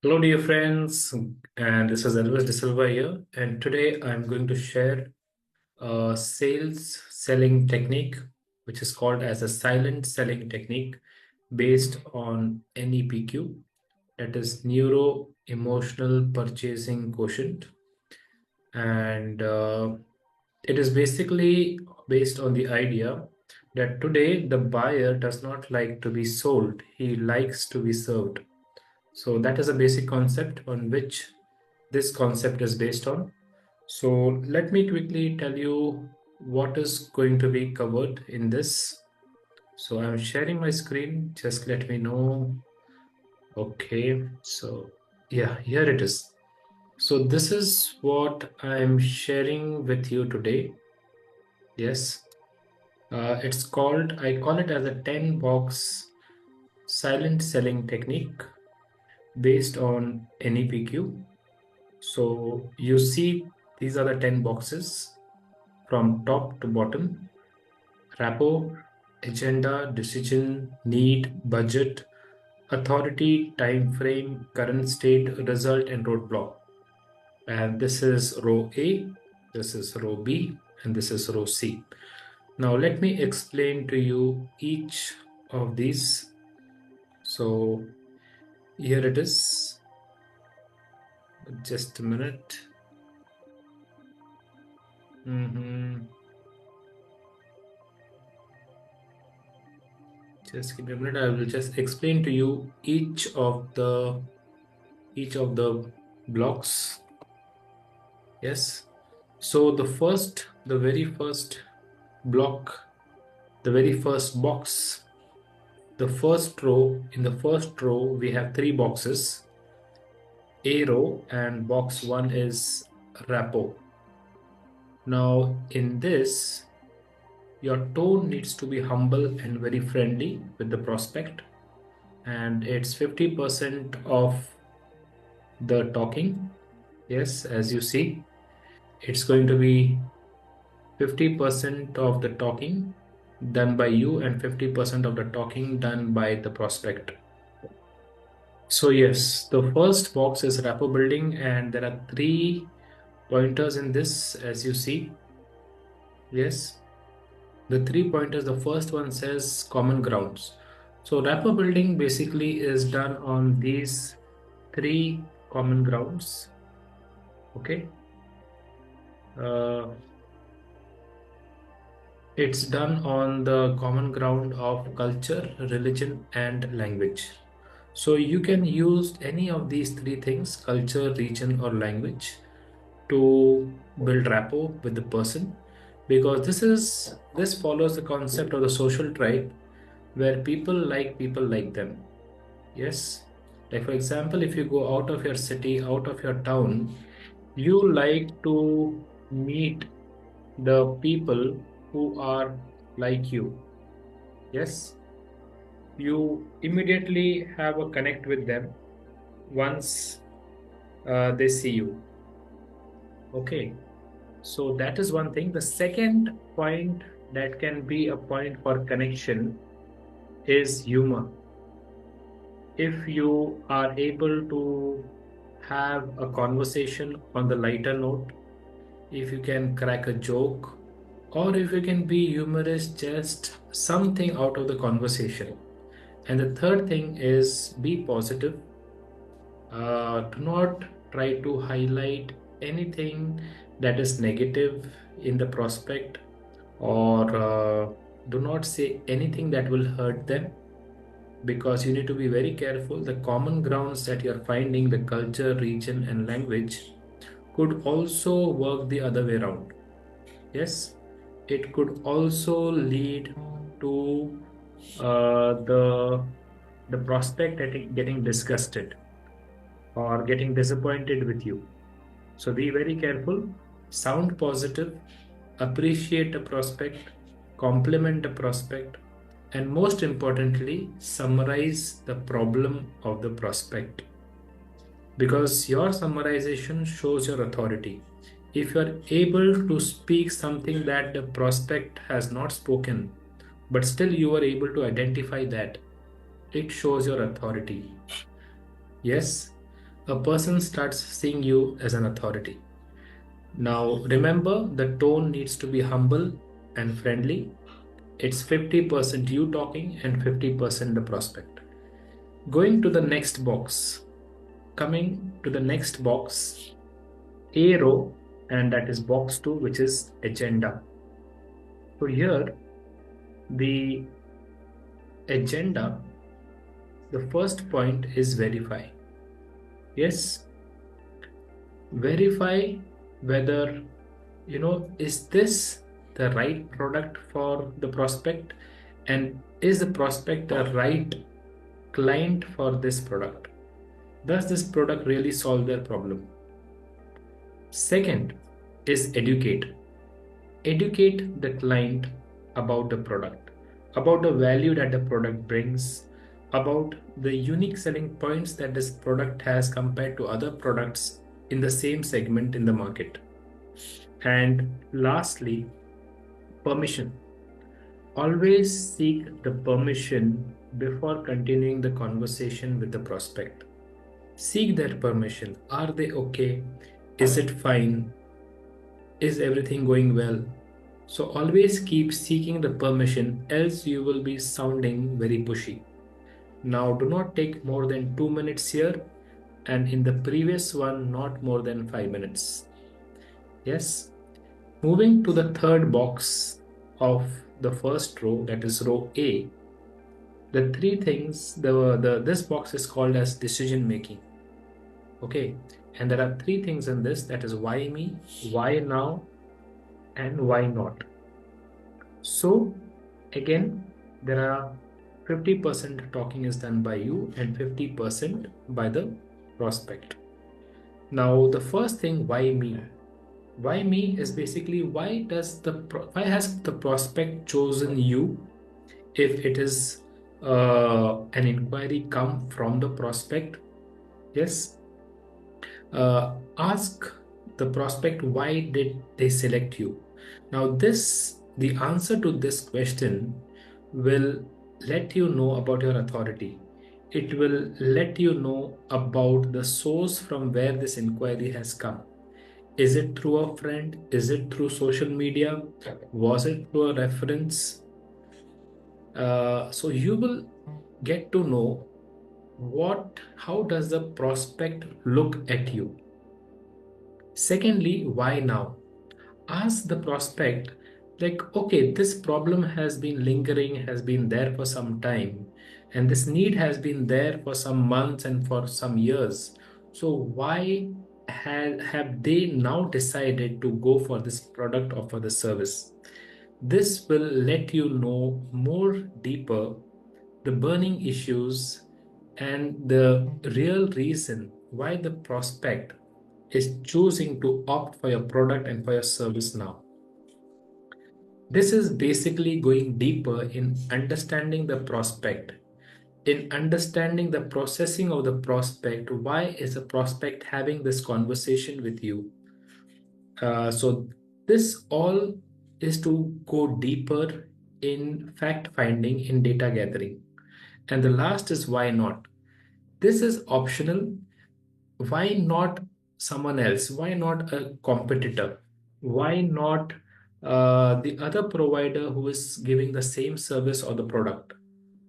Hello, dear friends, and this is Elvis De Silva here. And today I'm going to share a sales selling technique, which is called as a silent selling technique based on NEPQ, that is Neuro-Emotional Purchasing Quotient. And it is basically based on the idea that today the buyer does not like to be sold, he likes to be served. So that is a basic concept on which this concept is based on. So let me quickly tell you what is going to be covered in this. So I'm sharing my screen. Just let me know. Okay. So yeah, here it is. So this is what I'm sharing with you today. Yes. I call it as a 10 box silent selling technique based on NEPQ. So you see, these are the 10 boxes from top to bottom: rapport, agenda, decision, need, budget, authority, time frame, current state, result, and roadblock. And this is row A, this is row B, and this is row C. Now let me explain to you each of these. So here it is. Just a minute. Just give me a minute. I will just explain to you each of the blocks. Yes. So the very first block, the very first box, the first row. In the first row, we have three boxes. A row, and box one is rapport. Now in this, your tone needs to be humble and very friendly with the prospect, and it's 50% of the talking. Yes, as you see, it's going to be 50% of the talking done by you and 50% of the talking done by the prospect. So yes, the first box is rapport building, and there are three pointers in this, as you see. Yes, the three pointers, the first one says common grounds. So rapport building basically is done on these three common grounds. Okay. Uh, It's done on the common ground of culture, religion, and language. So you can use any of these three things: culture, region, or language, to build rapport with the person, because this follows the concept of the social tribe, where people like them. Yes. Like for example, if you go out of your city, out of your town, you like to meet the people who are like you. Yes, you immediately have a connect with them once they see you. Okay, so that is one thing. The second point that can be a point for connection is humor. If you are able to have a conversation on the lighter note, if you can crack a joke, or if you can be humorous, just something out of the conversation. And the third thing is be positive. Do not try to highlight anything that is negative in the prospect, or do not say anything that will hurt them, because you need to be very careful. The common grounds that you're finding, the culture, region, and language, could also work the other way around. Yes, it could also lead to the prospect getting disgusted or getting disappointed with you. So be very careful, sound positive, appreciate a prospect, compliment a prospect, and most importantly, summarize the problem of the prospect, because your summarization shows your authority. If you are able to speak something that the prospect has not spoken, but still you are able to identify that, it shows your authority. Yes. a person starts seeing you as an authority. Now, remember, the tone needs to be humble and friendly. It's 50% you talking and 50% the prospect. Going to the next box, coming to the next box, A row, and that is box 2, which is agenda. So here, the agenda, the first point is verify. Yes, verify whether, is this the right product for the prospect, and is the prospect a right client for this product? Does this product really solve their problem? Second is educate. Educate the client about the product, about the value that the product brings, about the unique selling points that this product has compared to other products in the same segment in the market. And lastly, permission. Always seek the permission before continuing the conversation with the prospect. Seek their permission. Are they okay? Is it fine? Is everything going well? So always keep seeking the permission, else you will be sounding very pushy. Now, do not take more than 2 minutes here, and in the previous one, not more than 5 minutes. Yes. Moving to the third box of the first row, that is row A, the three things, this box is called as decision making. Okay. And there are three things in this, that is why me, why now, and why not. So again, there are 50% talking is done by you and 50% by the prospect. Now, the first thing, why me? Why me is basically why has the prospect chosen you if it is an inquiry come from the prospect? Yes. Ask the prospect why did they select you. Now the answer to this question will let you know about your authority. It will let you know about the source from where this inquiry has come. Is it through a friend? Is it through social media? Was it through a reference? So you will get to know how does the prospect look at you. Secondly, why now? Ask the prospect, like, okay, this problem has been lingering, has been there for some time, and this need has been there for some months and for some years. So why have they now decided to go for this product or for the service? This will let you know more deeper the burning issues and the real reason why the prospect is choosing to opt for your product and for your service now. This is basically going deeper in understanding the prospect, in understanding the processing of the prospect. Why is the prospect having this conversation with you? So this all is to go deeper in fact finding, in data gathering. And the last is why not? This is optional. Why not someone else? Why not a competitor? Why not the other provider who is giving the same service or the product?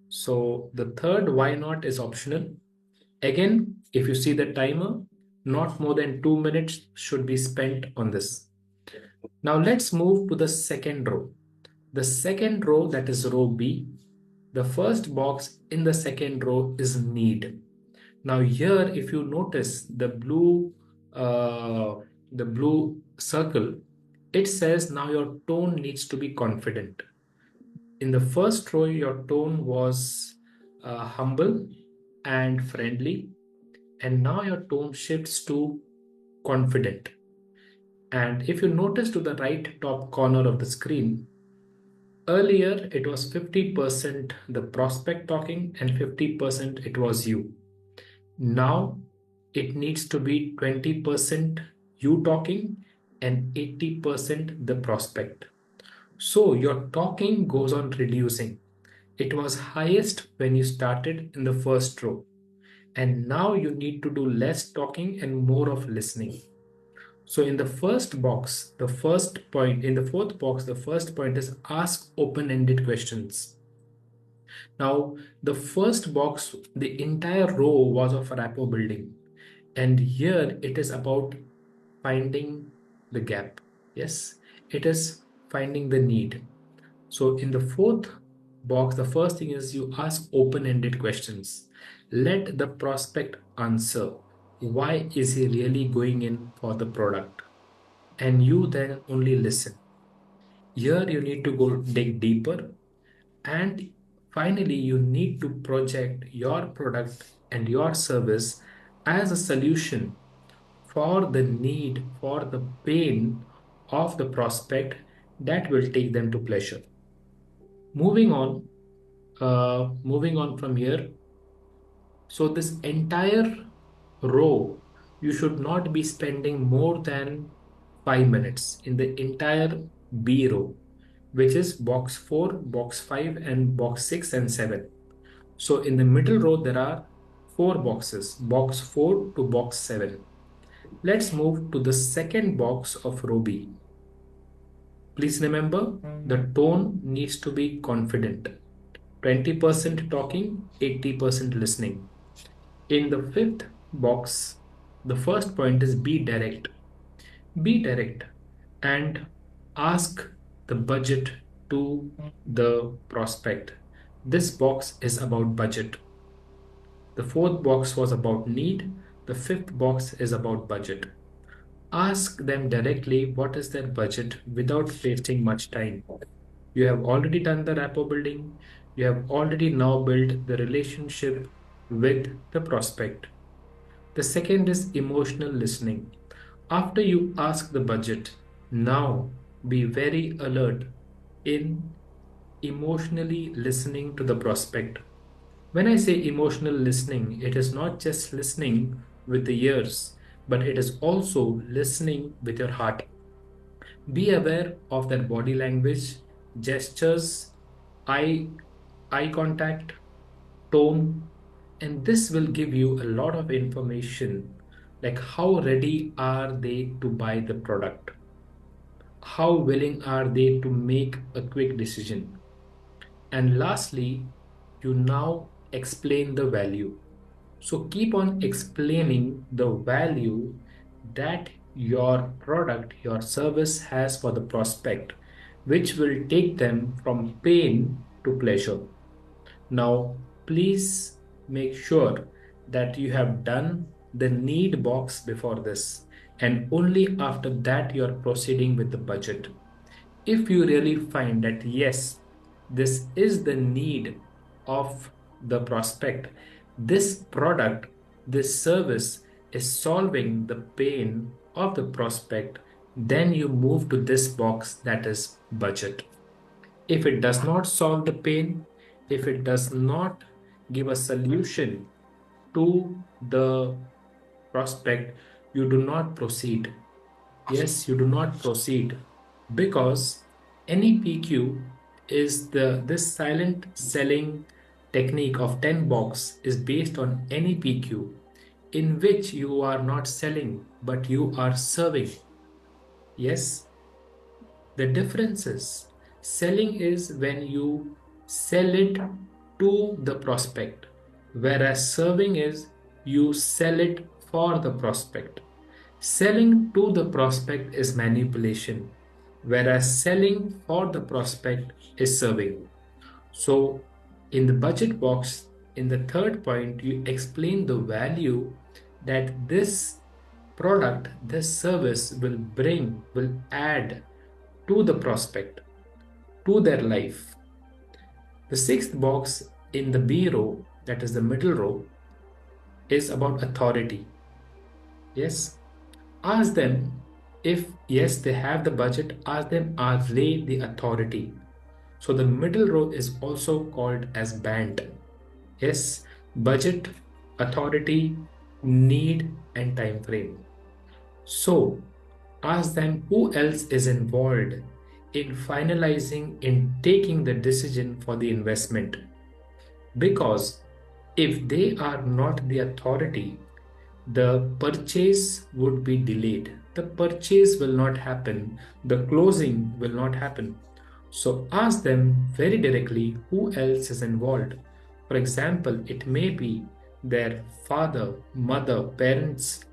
So the third why not is optional. Again, if you see the timer, not more than 2 minutes should be spent on this. Now let's move to the second row. The second row, that is row B, the first box in the second row is need. Now here, if you notice the blue circle, it says now your tone needs to be confident. In the first row, your tone was humble and friendly, and now your tone shifts to confident. And if you notice to the right top corner of the screen, earlier it was 50% the prospect talking and 50% it was you. Now it needs to be 20% you talking and 80% the prospect. So your talking goes on reducing. It was highest when you started in the first row. And now you need to do less talking and more of listening. So in the first box, the first point, in the fourth box, the first point is ask open-ended questions. Now, the first box, the entire row was of rapport building. And here it is about finding the gap. Yes, it is finding the need. So in the fourth box, the first thing is you ask open-ended questions. Let the prospect answer. Why is he really going in for the product? And you then only listen. Here you need to go dig deeper. And finally, you need to project your product and your service as a solution for the need, for the pain of the prospect that will take them to pleasure. Moving on, moving on from here. So this entire row, you should not be spending more than 5 minutes in the entire B row, which is box 4, box 5, and box 6 and 7. So in the middle row, there are four boxes, box 4 to box 7. Let's move to the second box of row B. Please remember, the tone needs to be confident. 20% talking, 80% listening. In the fifth box, the first point is be direct. Be direct and ask the budget to the prospect. This box is about budget. The fourth box was about need. The fifth box is about budget. Ask them directly what is their budget without wasting much time. You have already done the rapport building. You have already now built the relationship with the prospect. The second is emotional listening. After you ask the budget, now be very alert in emotionally listening to the prospect. When I say emotional listening, it is not just listening with the ears, but it is also listening with your heart. Be aware of their body language, gestures, eye, eye contact, tone, and this will give you a lot of information like how ready are they to buy the product? How willing are they to make a quick decision? And lastly, you now explain the value. So keep on explaining the value that your product, your service has for the prospect, which will take them from pain to pleasure. Now, please make sure that you have done the need box before this, and only after that you are proceeding with the budget. If you really find that yes, this is the need of the prospect, this product, this service is solving the pain of the prospect, then you move to this box that is budget. If it does not solve the pain, if it does not give a solution to the prospect, you do not proceed. Yes, you do not proceed because NEPQ is this silent selling technique of 10 box is based on NEPQ, in which you are not selling but you are serving. Yes, the difference is selling is when you sell it to the prospect, whereas serving is you sell it for the prospect. Selling to the prospect is manipulation, whereas selling for the prospect is serving. So, in the budget box, in the third point, you explain the value that this product, this service will bring, will add to the prospect, to their life. The sixth box in the B row, that is the middle row, is about authority. Yes, ask them if yes, they have the budget, ask them are they the authority. So the middle row is also called as band. Yes, budget, authority, need, and time frame. So ask them who else is involved in finalizing, in taking the decision for the investment. Because If they are not the authority, the purchase would be delayed. The purchase will not happen. The closing will not happen. So ask them very directly who else is involved. For example, it may be their father, mother, parents,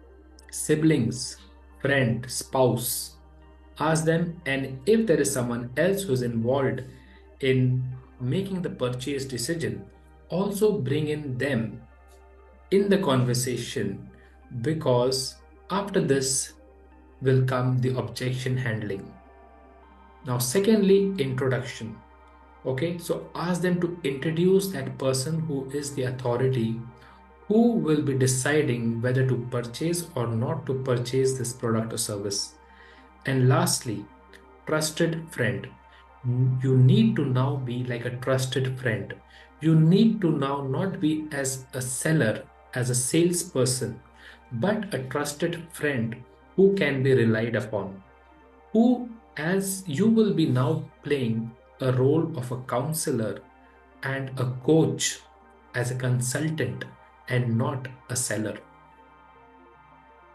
siblings, friend, spouse. Ask them, and if there is someone else who's involved in making the purchase decision, also bring in them in the conversation, because after this will come the objection handling. Now, secondly, introduction. Okay, so ask them to introduce that person who is the authority, who will be deciding whether to purchase or not to purchase this product or service. And lastly, trusted friend. You need to now be like a trusted friend. You need to now not be as a seller, as a salesperson, but a trusted friend who can be relied upon. Who, as you will be now playing a role of a counselor and a coach, as a consultant and not a seller.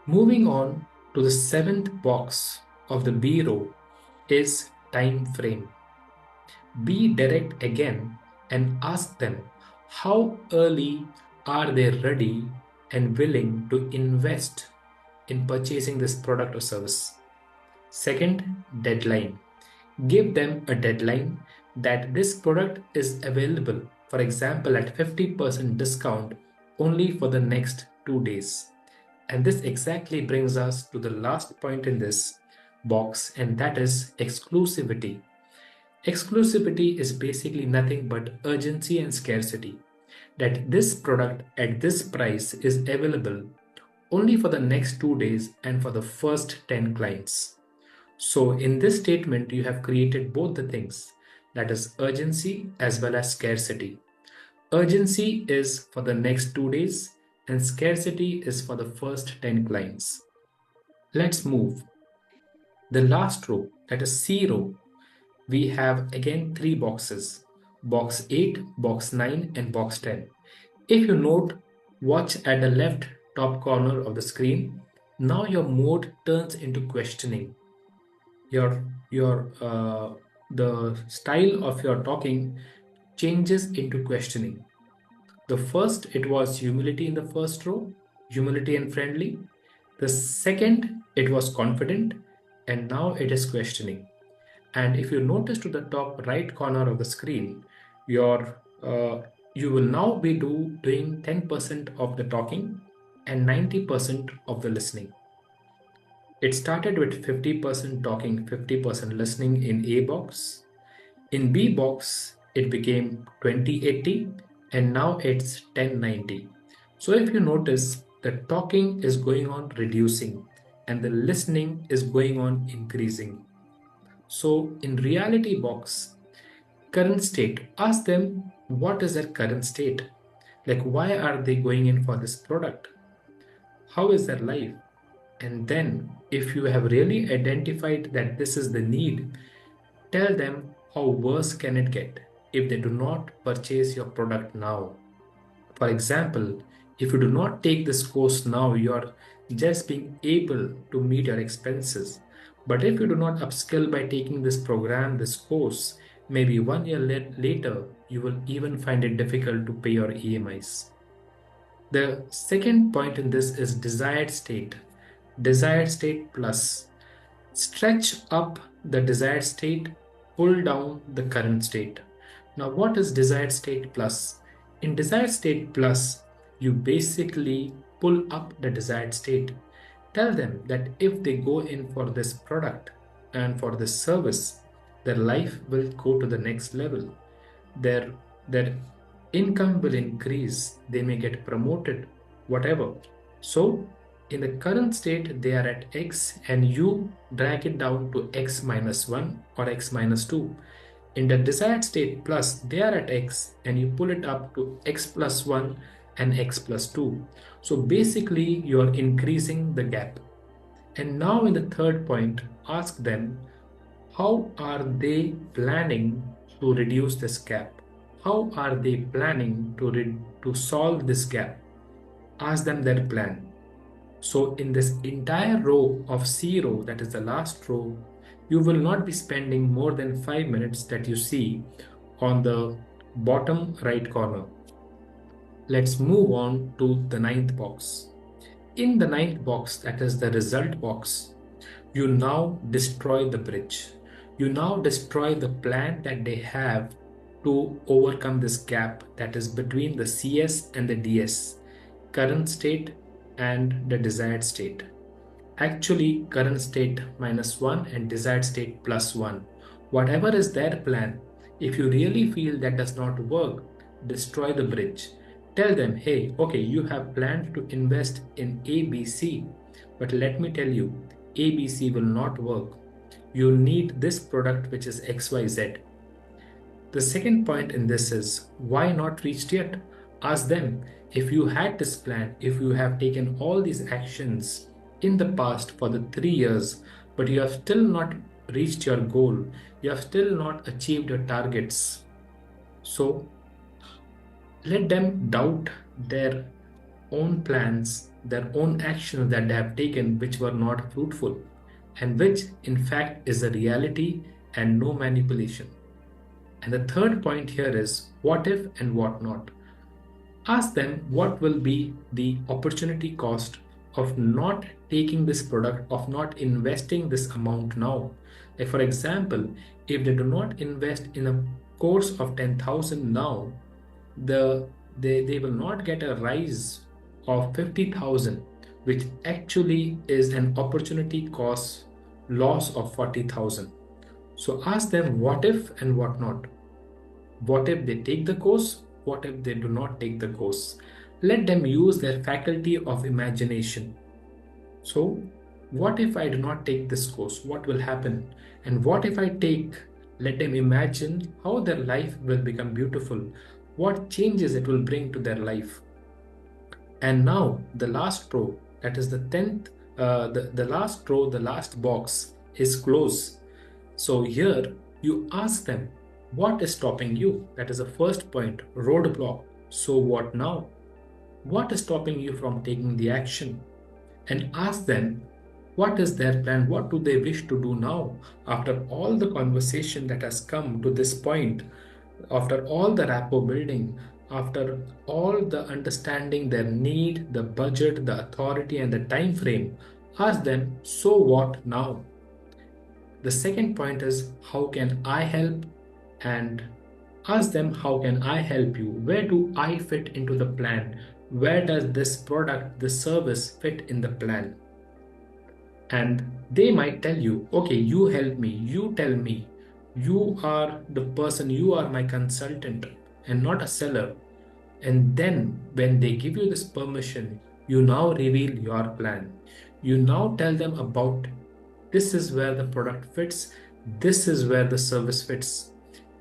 Moving on to the seventh box of the B row is time frame. Be direct again and ask them how early are they ready and willing to invest in purchasing this product or service. Second, deadline. Give them a deadline that this product is available, for example, at 50% discount only for the next 2 days. And this exactly brings us to the last point in this box, and that is exclusivity. Exclusivity is basically nothing but urgency and scarcity. That this product at this price is available only for the next 2 days and for the first 10 clients. So in this statement, you have created both the things, that is urgency as well as scarcity. Urgency is for the next 2 days and scarcity is for the first 10 clients. Let's move. The last row, that is C row, we have again three boxes, box 8, box 9 and box 10. If you note, watch at the left top corner of the screen. Now your mode turns into questioning. Your the style of your talking changes into questioning. The first, it was humility in the first row, humility and friendly. The second, it was confident, and now it is questioning. And if you notice to the top right corner of the screen, your you will now be doing 10% of the talking and 90% of the listening. It started with 50% talking, 50% listening in A box. In B box, it became 20/80, and now it's 10/90. So if you notice, the talking is going on reducing and the listening is going on increasing. So in reality box, current state, ask them what is their current state? Like why are they going in for this product? How is their life? And then if you have really identified that this is the need, tell them how worse can it get if they do not purchase your product now. For example, if you do not take this course now, you are just being able to meet your expenses. But if you do not upskill by taking this program, this course, maybe 1 year later, you will even find it difficult to pay your EMIs. The second point in this is desired state. Desired state plus. Stretch up the desired state, pull down the current state. Now, what is desired state plus? In desired state plus, you basically pull up the desired state. Tell them that if they go in for this product and for this service, their life will go to the next level. Their income will increase, they may get promoted, whatever. So in the current state, they are at X and you drag it down to X minus 1 or X minus 2. In the desired state plus, they are at X and you pull it up to X plus 1 and X plus 2. So basically, you are increasing the gap. And now in the third point, ask them, how are they planning to reduce this gap? How are they planning to to solve this gap. Ask them their plan. So in this entire row of C row, that is the last row, you will not be spending more than 5 minutes that you see on the bottom right corner. Let's move on to the ninth box. In the ninth box, that is the result box, you now destroy the bridge. You now destroy the plan that they have to overcome this gap that is between the CS and the DS, current state and the desired state. Actually, current state -1 and desired state +1. Whatever is their plan, if you really feel that does not work, destroy the bridge. Tell them, hey, okay, you have planned to invest in ABC, but let me tell you, ABC will not work. You need this product, which is XYZ. The second point in this is why not reached yet? Ask them, if you had this plan, if you have taken all these actions in the past for the 3 years, but you have still not reached your goal, you have still not achieved your targets. So let them doubt their own plans, their own actions that they have taken, which were not fruitful, and which in fact is a reality and no manipulation. And the third point here is what if and what not. Ask them what will be the opportunity cost of not taking this product, of not investing this amount now. Like for example, if they do not invest in a course of 10,000 now, they will not get a rise of 50,000, which actually is an opportunity cost loss of 40,000. So ask them what if and what not. What if they take the course? What if they do not take the course? Let them use their faculty of imagination. So, what if I do not take this course? What will happen? And what if I take? Let them imagine how their life will become beautiful, what changes it will bring to their life. And now, the last row, that is the 10th, the last row, the last box is close. So here you ask them, what is stopping you? That is the first point, roadblock. So what now? What is stopping you from taking the action? And ask them, what is their plan? What do they wish to do now? After all the conversation that has come to this point, after all the rapport building, after all the understanding their need, the budget, the authority, and the time frame, ask them, so what now? The second point is how can I help? And ask them, how can I help you? Where do I fit into the plan? Where does this product, this service fit in the plan? And they might tell you, okay, you help me, you tell me, you are the person, you are my consultant and not a seller. And then when they give you this permission, you now reveal your plan. You now tell them about this is where the product fits, this is where the service fits.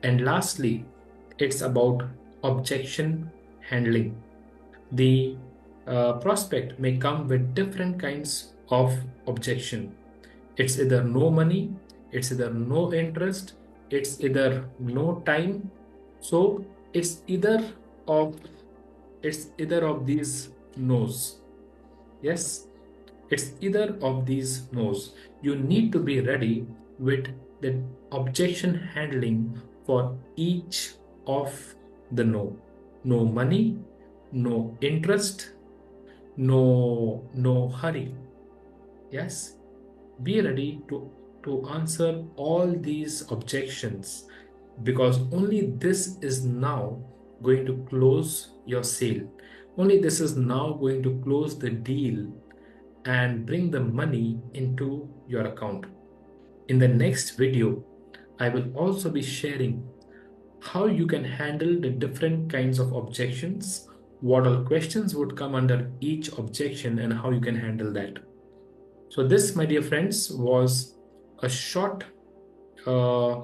And lastly, it's about objection handling. The prospect may come with different kinds of objection. It's either no money, it's either no interest, it's either no time. So of it's either of these no's. Yes, it's either of these no's. You need to be ready with the objection handling for each of the no. No money, no interest, no hurry. Yes, be ready to answer all these objections, because only this is now going to close your sale. Only this is now going to close the deal and bring the money into your account. In the next video, I will also be sharing how you can handle the different kinds of objections, what all questions would come under each objection, and how you can handle that. So this, my dear friends, was a short uh,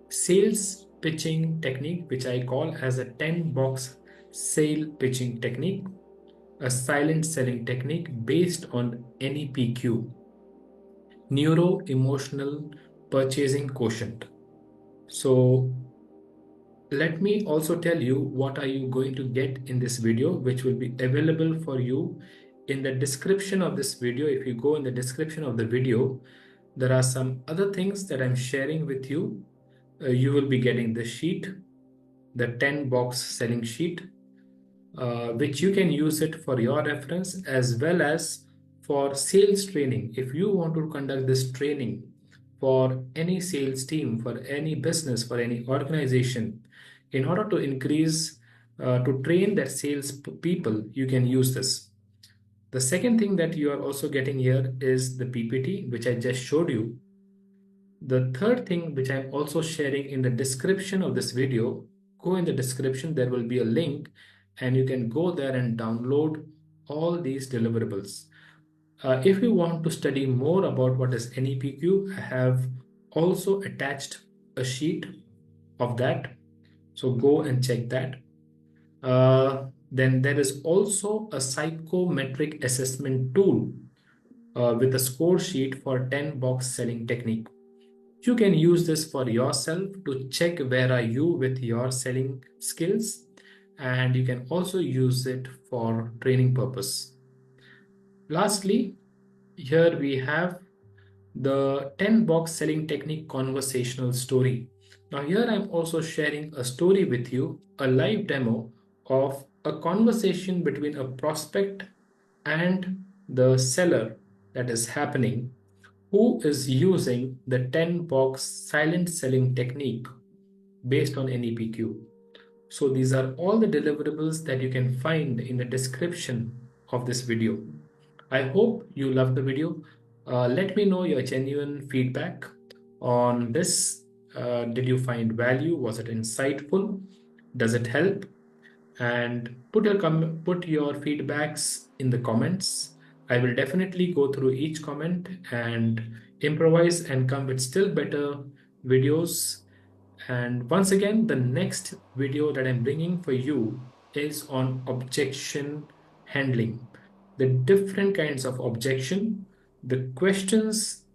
sales pitching technique, which I call as a 10 box sale pitching technique, a silent selling technique based on NEPQ, Neuro-Emotional Purchasing Quotient. So let me also tell you what are you going to get in this video, which will be available for you in the description of this video. If you go in the description of the video, there are some other things that I'm sharing with you. You will be getting the sheet, the 10 box selling sheet, which you can use it for your reference as well as for sales training. If you want to conduct this training for any sales team, for any business, for any organization, in order to increase, to train their sales people, you can use this. The second thing that you are also getting here is the PPT, which I just showed you. The third thing, which I'm also sharing in the description of this video, go in the description, there will be a link and you can go there and download all these deliverables. If you want to study more about what is NEPQ, I have also attached a sheet of that. So go and check that. Then there is also a psychometric assessment tool with a score sheet for 10 box selling technique. You can use this for yourself to check where are you with your selling skills, and you can also use it for training purpose. Lastly, here we have the 10 box selling technique conversational story. Now here I'm also sharing a story with you, a live demo of a conversation between a prospect and the seller that is happening, who is using the 10 box silent selling technique based on NEPQ. So these are all the deliverables that you can find in the description of this video. I hope you loved the video. Let me know your genuine feedback on this. Did you find value? Was it insightful? Does it help? And put your feedbacks in the comments. I will definitely go through each comment and improvise and come with still better videos. And once again, the next video that I'm bringing for you is on objection handling, the different kinds of objection, the questions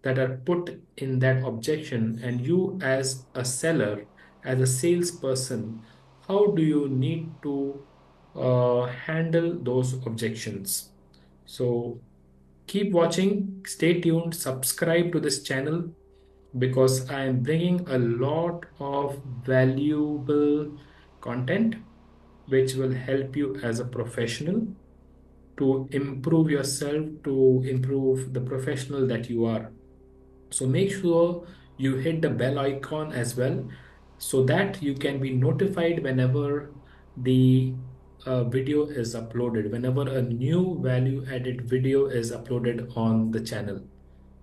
that are put in that objection, and you as a seller, as a salesperson, how do you need to handle those objections? So keep watching, stay tuned, subscribe to this channel because I am bringing a lot of valuable content which will help you as a professional to improve yourself, to improve the professional that you are. So make sure you hit the bell icon as well so that you can be notified whenever the video is uploaded, whenever a new value added video is uploaded on the channel.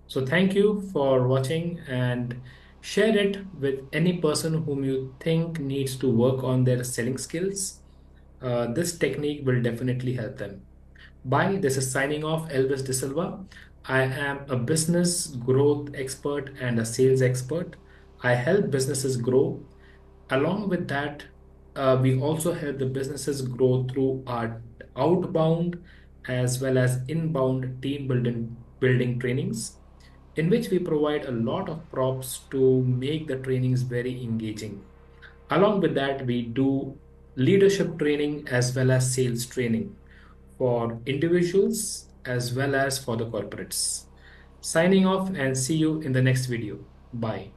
So thank you for watching and share it with any person whom you think needs to work on their selling skills. This technique will definitely help them. Bye. This is signing off, Elvis De Silva. I am a business growth expert and a sales expert. I help businesses grow. Along with that, we also help the businesses grow through our outbound as well as inbound team building trainings, in which we provide a lot of props to make the trainings very engaging. Along with that, we do leadership training as well as sales training for individuals as well as for the corporates. Signing off and see you in the next video. Bye.